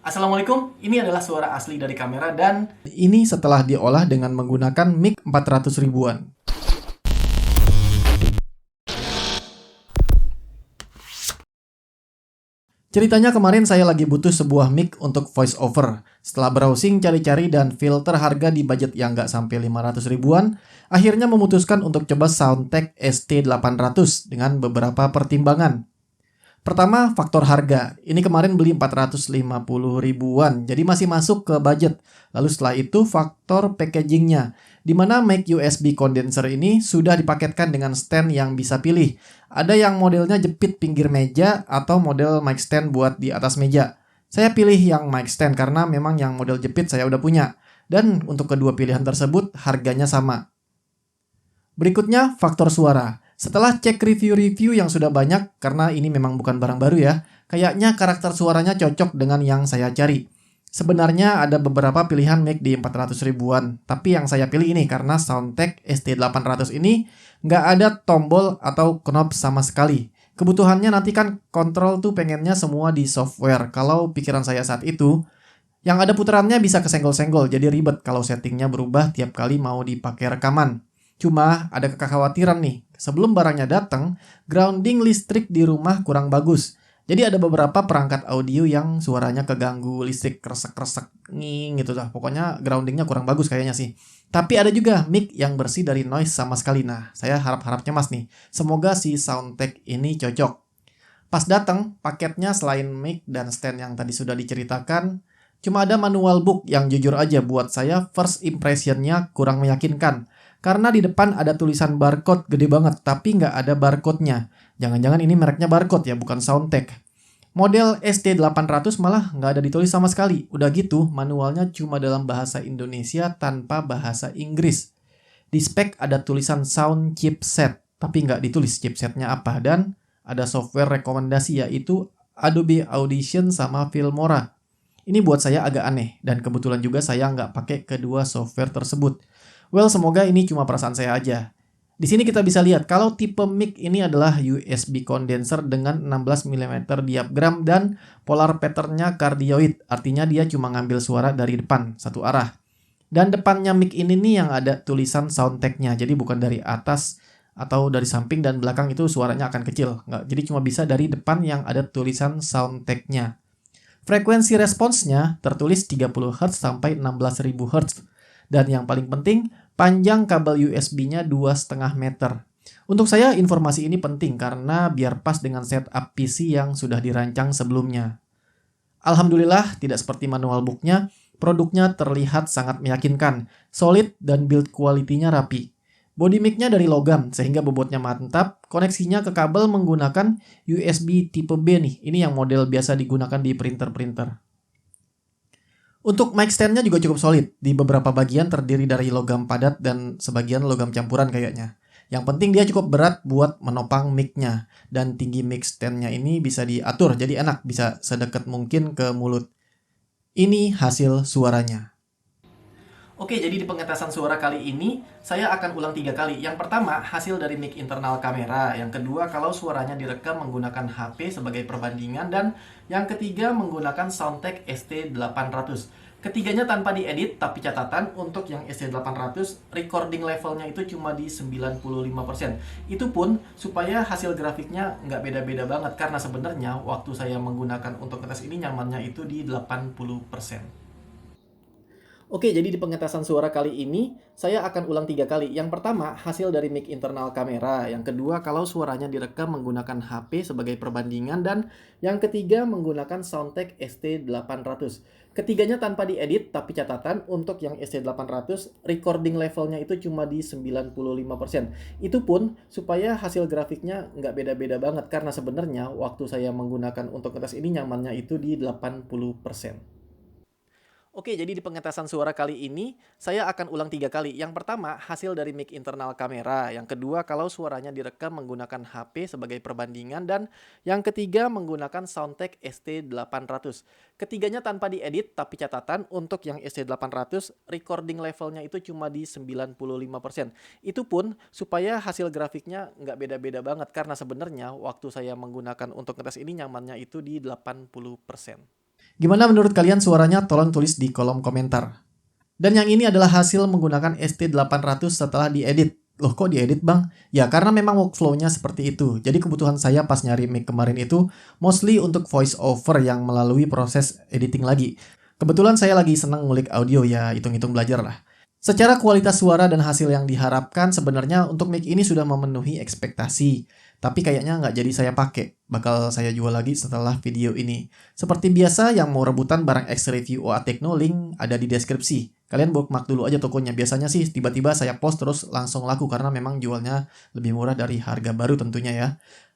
Assalamualaikum, ini adalah suara asli dari kamera dan ini setelah diolah dengan menggunakan mic 400 ribuan. Ceritanya kemarin saya lagi butuh sebuah mic untuk voice over. Setelah browsing, cari-cari, dan filter harga di budget yang nggak sampai 500 ribuan, akhirnya memutuskan untuk coba Soundtek ST800 dengan beberapa pertimbangan. Pertama, faktor harga. Ini kemarin beli 450 ribuan, jadi masih masuk ke budget. Lalu setelah itu faktor packagingnya, di mana mic USB condenser ini sudah dipaketkan dengan stand yang bisa pilih. Ada yang modelnya jepit pinggir meja atau model mic stand buat di atas meja. Saya pilih yang mic stand karena memang yang model jepit saya udah punya. Dan untuk kedua pilihan tersebut harganya sama. Berikutnya, faktor suara. Setelah cek review-review yang sudah banyak, karena ini memang bukan barang baru ya, kayaknya karakter suaranya cocok dengan yang saya cari. Sebenarnya ada beberapa pilihan mic di 400 ribuan, tapi yang saya pilih ini karena Soundtek ST800 ini nggak ada tombol atau knob sama sekali. Kebutuhannya nanti kan kontrol tuh pengennya semua di software. Kalau pikiran saya saat itu, yang ada putarannya bisa kesenggol-senggol, jadi ribet kalau settingnya berubah tiap kali mau dipakai rekaman. Cuma ada kekhawatiran nih, sebelum barangnya datang, grounding listrik di rumah kurang bagus. Jadi ada beberapa perangkat audio yang suaranya keganggu listrik, kresek-kresek, nging gitu lah. Pokoknya groundingnya kurang bagus kayaknya sih. Tapi ada juga mic yang bersih dari noise sama sekali. Nah, saya harap-harap cemas nih. Semoga si Soundtek ini cocok. Pas datang, paketnya selain mic dan stand yang tadi sudah diceritakan, cuma ada manual book yang jujur aja buat saya first impressionnya kurang meyakinkan. Karena di depan ada tulisan barcode gede banget, tapi nggak ada barcode-nya. Jangan-jangan ini mereknya barcode ya, bukan Soundtek. Model ST800 malah nggak ada ditulis sama sekali. Udah gitu, manualnya cuma dalam bahasa Indonesia tanpa bahasa Inggris. Di spek ada tulisan sound chipset, tapi nggak ditulis chipsetnya apa. Dan ada software rekomendasi yaitu Adobe Audition sama Filmora. Ini buat saya agak aneh, dan kebetulan juga saya nggak pakai kedua software tersebut. Well, semoga ini cuma perasaan saya aja. Di sini kita bisa lihat kalau tipe mic ini adalah USB condenser dengan 16 mm diaphragm dan polar pattern-nya cardioid. Artinya dia cuma ngambil suara dari depan, satu arah. Dan depannya mic ini nih yang ada tulisan Soundtek-nya. Jadi bukan dari atas atau dari samping dan belakang itu suaranya akan kecil. Nggak, jadi cuma bisa dari depan yang ada tulisan Soundtek-nya. Frekuensi responsnya tertulis 30 Hz sampai 16.000 Hz. Dan yang paling penting, panjang kabel USB-nya 2,5 meter. Untuk saya, informasi ini penting karena biar pas dengan setup PC yang sudah dirancang sebelumnya. Alhamdulillah, tidak seperti manual book-nya, produknya terlihat sangat meyakinkan, solid dan build quality-nya rapi. Body mic-nya dari logam, sehingga bobotnya mantap. Koneksinya ke kabel menggunakan USB tipe B nih. Ini yang model biasa digunakan di printer-printer. Untuk mic stand-nya juga cukup solid. Di beberapa bagian terdiri dari logam padat dan sebagian logam campuran kayaknya. Yang penting dia cukup berat buat menopang mic-nya. Dan tinggi mic stand-nya ini bisa diatur, jadi enak, bisa sedekat mungkin ke mulut. Ini hasil suaranya. Oke, jadi di pengetesan suara kali ini, saya akan ulang 3 kali. Yang pertama, hasil dari mic internal kamera. Yang kedua, kalau suaranya direkam menggunakan HP sebagai perbandingan. Dan yang ketiga, menggunakan Soundtek ST800. Ketiganya tanpa diedit, tapi catatan untuk yang ST800, recording levelnya itu cuma di 95%. Itu pun supaya hasil grafiknya nggak beda-beda banget. Karena sebenarnya waktu saya menggunakan untuk ngetes ini nyamannya itu di 80%. Oke, jadi di pengetesan suara kali ini, saya akan ulang 3 kali. Yang pertama, hasil dari mic internal kamera. Yang kedua, kalau suaranya direkam menggunakan HP sebagai perbandingan. Dan yang ketiga, menggunakan Soundtek ST800. Ketiganya tanpa diedit, tapi catatan untuk yang ST800, recording levelnya itu cuma di 95%. Itu pun supaya hasil grafiknya nggak beda-beda banget. Karena sebenarnya waktu saya menggunakan untuk ngetes ini nyamannya itu di 80%. Oke, jadi di pengetesan suara kali ini, saya akan ulang 3 kali. Yang pertama, hasil dari mic internal kamera. Yang kedua, kalau suaranya direkam menggunakan HP sebagai perbandingan. Dan yang ketiga, menggunakan Soundtek ST800. Ketiganya tanpa diedit, tapi catatan untuk yang ST800, recording levelnya itu cuma di 95%. Itu pun supaya hasil grafiknya nggak beda-beda banget. Karena sebenarnya waktu saya menggunakan untuk ngetes ini nyamannya itu di 80%. Gimana menurut kalian suaranya? Tolong tulis di kolom komentar. Dan yang ini adalah hasil menggunakan ST800 setelah diedit. Loh kok diedit bang? Ya karena memang workflow-nya seperti itu. Jadi kebutuhan saya pas nyari mic kemarin itu mostly untuk voice over yang melalui proses editing lagi. Kebetulan saya lagi seneng ngulik audio ya, hitung-hitung belajar lah. Secara kualitas suara dan hasil yang diharapkan sebenarnya untuk mic ini sudah memenuhi ekspektasi. Tapi kayaknya nggak jadi saya pakai. Bakal saya jual lagi setelah video ini. Seperti biasa yang mau rebutan barang X Review OA Techno, link ada di deskripsi. Kalian bookmark dulu aja tokonya. Biasanya sih tiba-tiba saya post terus langsung laku karena memang jualnya lebih murah dari harga baru tentunya ya.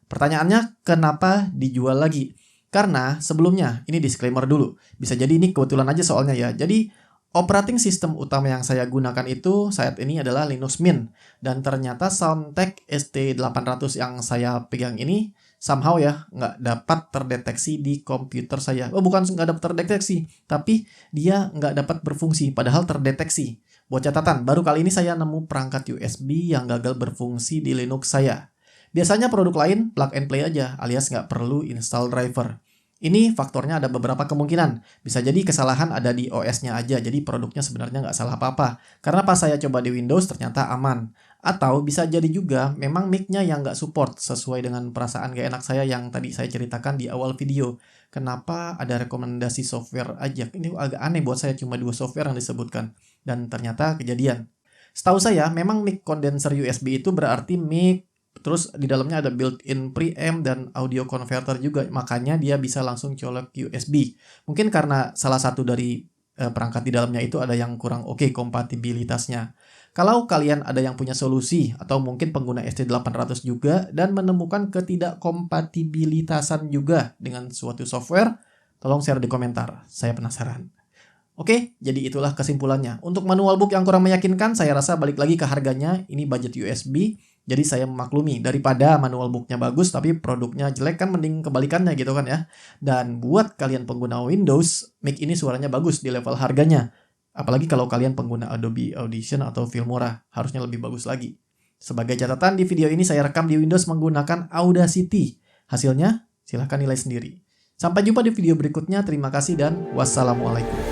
Pertanyaannya, kenapa dijual lagi? Karena sebelumnya, ini disclaimer dulu. Bisa jadi ini kebetulan aja soalnya ya. Jadi operating system utama yang saya gunakan itu saat ini adalah Linux Mint. Dan ternyata Soundtek ST800 yang saya pegang ini somehow ya nggak dapat terdeteksi di komputer saya. Oh bukan nggak dapat terdeteksi, tapi dia nggak dapat berfungsi, padahal terdeteksi. Buat catatan, baru kali ini saya nemu perangkat USB yang gagal berfungsi di Linux saya. Biasanya produk lain plug and play aja, alias nggak perlu install driver. Ini faktornya ada beberapa kemungkinan. Bisa jadi kesalahan ada di OS-nya aja, jadi produknya sebenarnya nggak salah apa-apa. Karena pas saya coba di Windows ternyata aman. Atau bisa jadi juga memang mic-nya yang nggak support sesuai dengan perasaan gak enak saya yang tadi saya ceritakan di awal video. Kenapa ada rekomendasi software aja? Ini agak aneh buat saya, cuma 2 software yang disebutkan. Dan ternyata kejadian. Setahu saya memang mic condenser USB itu berarti mic terus di dalamnya ada built-in preamp dan audio converter juga, makanya dia bisa langsung colok USB. Mungkin karena salah satu dari perangkat di dalamnya itu ada yang kurang oke kompatibilitasnya. Kalau kalian ada yang punya solusi atau mungkin pengguna ST800 juga dan menemukan ketidakkompatibilitasan juga dengan suatu software, tolong share di komentar. Saya penasaran. Oke, jadi itulah kesimpulannya. Untuk manual book yang kurang meyakinkan, saya rasa balik lagi ke harganya. Ini budget USB, jadi saya memaklumi. Daripada manual booknya bagus tapi produknya jelek kan mending kebalikannya gitu kan ya. Dan buat kalian pengguna Windows, mic ini suaranya bagus di level harganya. Apalagi kalau kalian pengguna Adobe Audition atau Filmora, harusnya lebih bagus lagi. Sebagai catatan, di video ini saya rekam di Windows menggunakan Audacity. Hasilnya, silahkan nilai sendiri. Sampai jumpa di video berikutnya. Terima kasih dan wassalamualaikum.